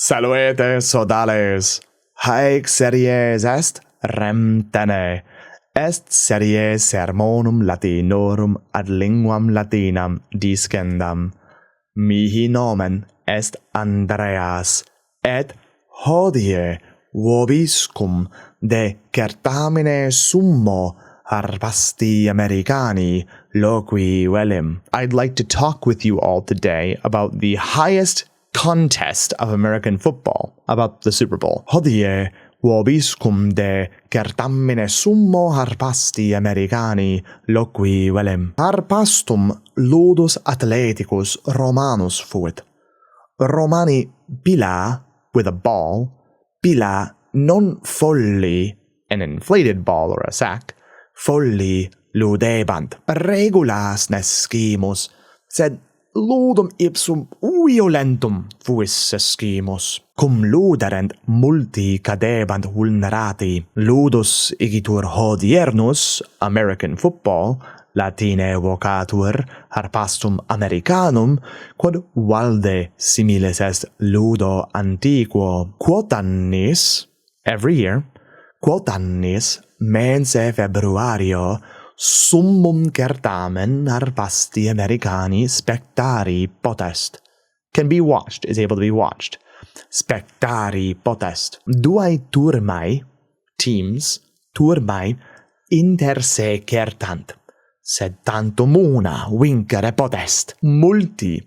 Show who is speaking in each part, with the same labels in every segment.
Speaker 1: Salvete, sodales. Haec series est Rem Tene. Est series sermonum Latinorum ad linguam Latinam discendam. Mihi nomen est Andreas, et hodie vobiscum de certamine summo harpasti Americani loqui velim. I'd like to talk with you all today about the highest contest of American football, about the Superbowl. Hodie vobiscum de certamine summo harpasti Americani loqui velim. Harpastum ludus athleticus Romanus fuit. Romani billa, with a ball, billa non folli, an inflated ball or a sack, folli ludebant. Regulas nescimus, sed ludum ipsum violentum fuis sescimus. Cum luderent multi cadebant vulnerati. Ludus igitur hodiernus, American football, Latine vocatur harpastum Americanum, quod valde similis est ludo antiquo. Quot annis, every year, quot annis mense februario, summum certamen harpasti Americani spectari potest. Can be watched, is able to be watched. Spectari potest. Duae turmae, teams, turmae, inter se certant, sed tantum una vincere potest. Multi,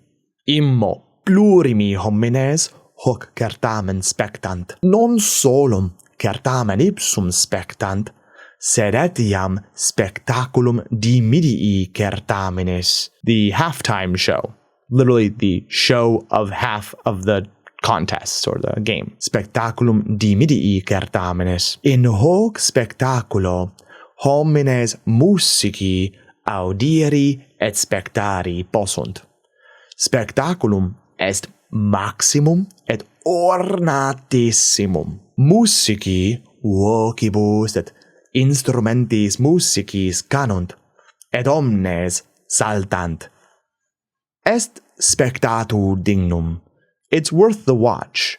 Speaker 1: immo, plurimi homines hoc certamen spectant. Non solum certamen ipsum spectant, sed etiam spectaculum dimidii certaminis. The halftime show. Literally the show of half of the contest or the game. Spectaculum dimidii certaminis. In hoc spectaculo homines musici audiri et spectari possunt. Spectaculum est maximum et ornatissimum. Musici vocibus et instrumentis musicis canunt, et omnes saltant. Est spectatu dignum. It's worth the watch.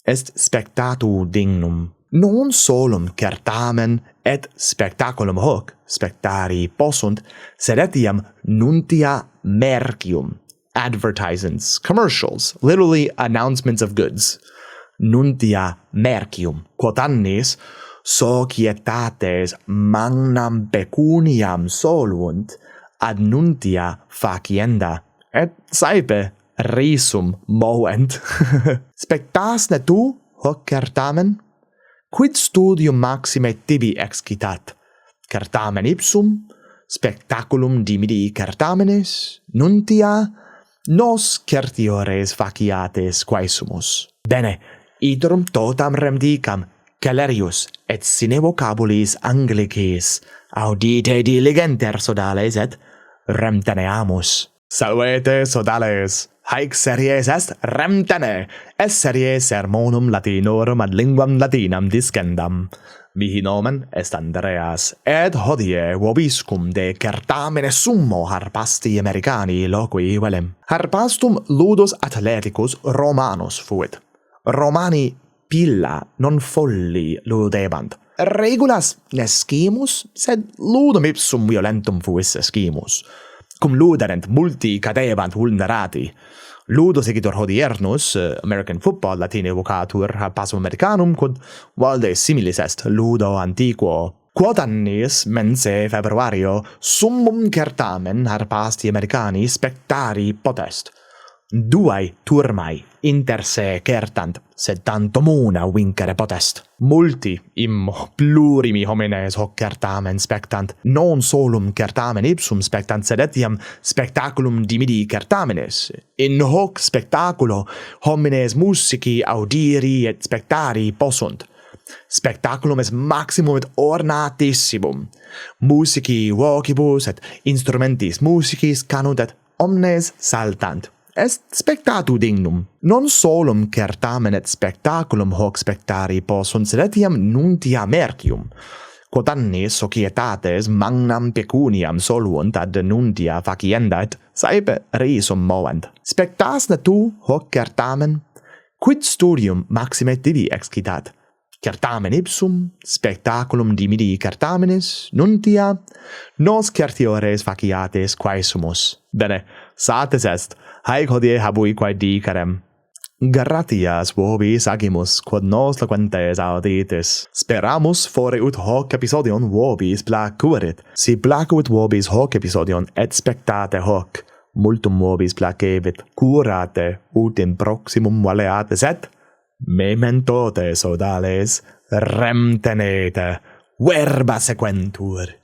Speaker 1: Est spectatu dignum. Non solum certamen et spectaculum hoc spectari possunt, sed etiam nuntia mercium. Advertisements, commercials, literally announcements of goods. Nuntia mercium. Quot annis societates magnam pecuniam solunt ad nuntia facienda, et saepe risum movent. Spectasne tu hoc certamen? Quid studium maxime tibi excitat? Certamen ipsum? Spectaculum dimidii certaminis? Nuntia? Nos certiores faciates quaesumus. Bene, iterum totam rem dicam, Calerius et sine vocabulis Anglicis audite diligenter sodales et Rem Teneamus. Salvete, sodales. Haec series est Rem Tene. Est series sermonum Latinorum ad linguam Latinam discendam. Mihi nomen est Andreas, et hodie vobiscum de certamine summo harpasti Americani loqui velim. Harpastum ludus athleticus Romanus fuit. Romani pilla non folli ludebant. Regulas nescimus, sed ludum ipsum violentum fuis sescimus. Cum luderent multi cadebant vulnerati. Ludus igitur hodiernus, American football, Latine vocatur harpastum Americanum, quod valde similis est ludo antiquo. Quot annis mense februario summum certamen harpasti Americani spectari potest. Duae turmae inter se certant, sed tantum una vincere potest. Multi, immo, plurimi homines hoc certamen spectant. Non solum certamen ipsum spectant, sed etiam spectaculum dimidii certaminis. In hoc spectaculo homines musici audiri et spectari possunt. Spectaculum est maximum et ornatissimum. Musici vocibus et instrumentis musicis canunt et omnes saltant. Est spectatu dignum. Non solum certamen et spectaculum hoc spectari possunt, sed etiam nuntia mercium. Quot annis societates magnam pecuniam solunt ad nuntia facienda et saepe risum movent. Spectasne tu hoc certamen? Quid studium maxime divi excitat? Certamen ipsum, spectaculum dimidi certamenis, nuntia, nos certiores faciates quae sumus. Bene, satis est, haec hodie habui quae dicerem. Gratias vobis agimus, quod nos loquentes auditis. Speramus fore ut hoc episodion vobis placuerit. Si placuit vobis hoc episodion, et spectate hoc, multum vobis placevit, curate, ut in proximum valeatis, et mementote sodales, Rem Tenē, verba sequentur.